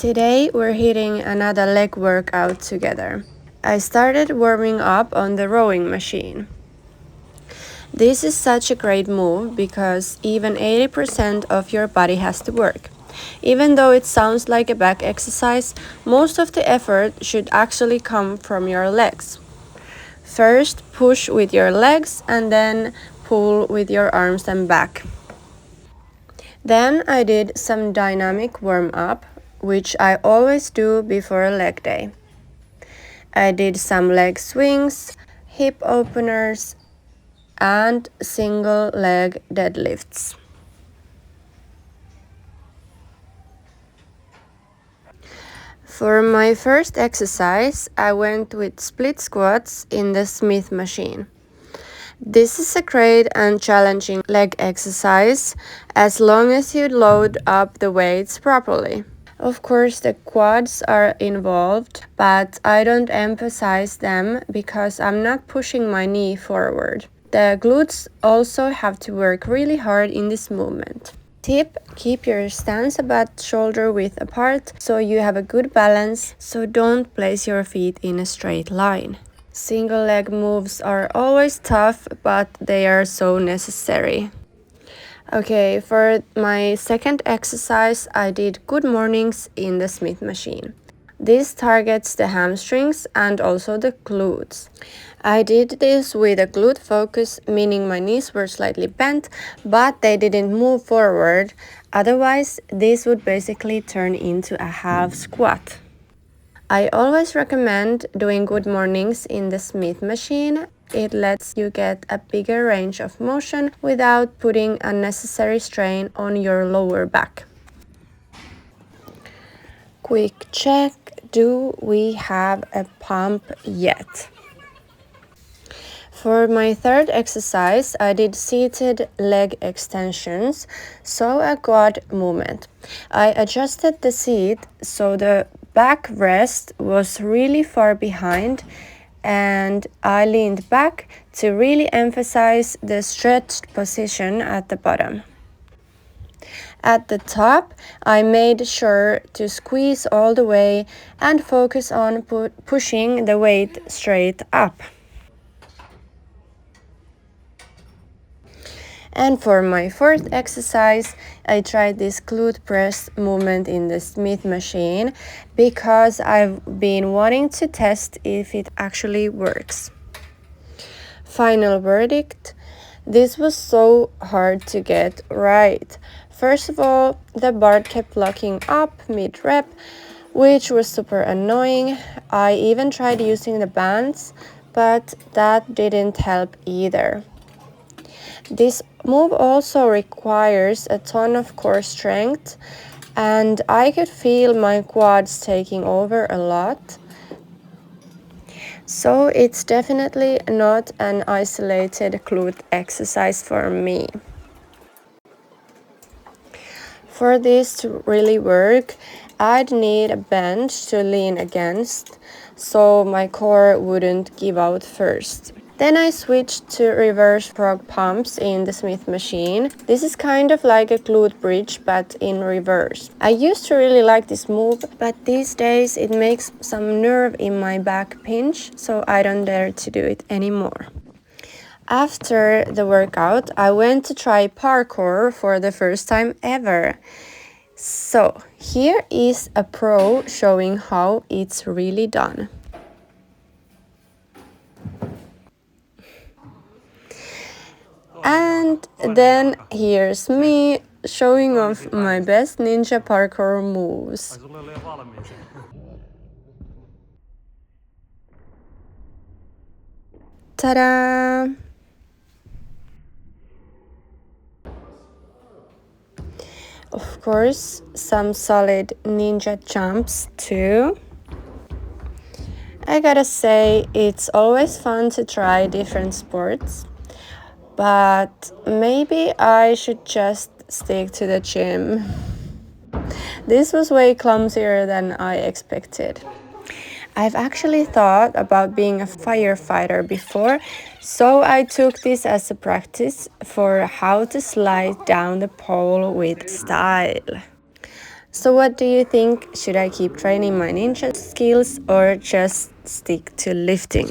Today we're hitting another leg workout together. I started warming up on the rowing machine. This is such a great move because even 80% of your body has to work. Even though it sounds like a back exercise, most of the effort should actually come from your legs. First, push with your legs and then pull with your arms and back. Then I did some dynamic warm-up, which I always do before a leg day. I did some leg swings, hip openers, and single leg deadlifts. For my first exercise, I went with split squats in the Smith machine. This is a great and challenging leg exercise as long as you load up the weights properly. Of course, the quads are involved, but I don't emphasize them because I'm not pushing my knee forward. The glutes also have to work really hard in this movement. Tip: keep your stance about shoulder width apart so you have a good balance, so don't place your feet in a straight line. Single leg moves are always tough, but they are so necessary. Okay, for my second exercise, I did good mornings in the Smith machine. This targets the hamstrings and also the glutes. I did this with a glute focus, meaning my knees were slightly bent, but they didn't move forward. Otherwise, this would basically turn into a half squat. I always recommend doing good mornings in the Smith machine. It lets you get a bigger range of motion without putting unnecessary strain on your lower back. Quick check, do we have a pump yet? For my third exercise, I did seated leg extensions, so a quad movement. I adjusted the seat so the back rest was really far behind and I leaned back to really emphasize the stretched position at the bottom. At the top, I made sure to squeeze all the way and focus on pushing the weight straight up. And for my fourth exercise, I tried this glute press movement in the Smith machine because I've been wanting to test if it actually works. Final verdict: this was so hard to get right. First of all, the bar kept locking up mid-rep, which was super annoying. I even tried using the bands, but that didn't help either. This move also requires a ton of core strength, and I could feel my quads taking over a lot. So it's definitely not an isolated glute exercise for me. For this to really work, I'd need a bench to lean against, so my core wouldn't give out first. Then I switched to reverse frog pumps in the Smith machine. This is kind of like a glute bridge but in reverse. I used to really like this move, but these days it makes some nerve in my back pinch, so I don't dare to do it anymore. After the workout, I went to try parkour for the first time ever. So here is a pro showing how it's really done. And then here's me showing off my best ninja parkour moves. Ta-da! Of course, some solid ninja jumps too. I gotta say, it's always fun to try different sports. But maybe I should just stick to the gym. This was way clumsier than I expected. I've actually thought about being a firefighter before, so I took this as a practice for how to slide down the pole with style. So what do you think? Should I keep training my ninja skills or just stick to lifting?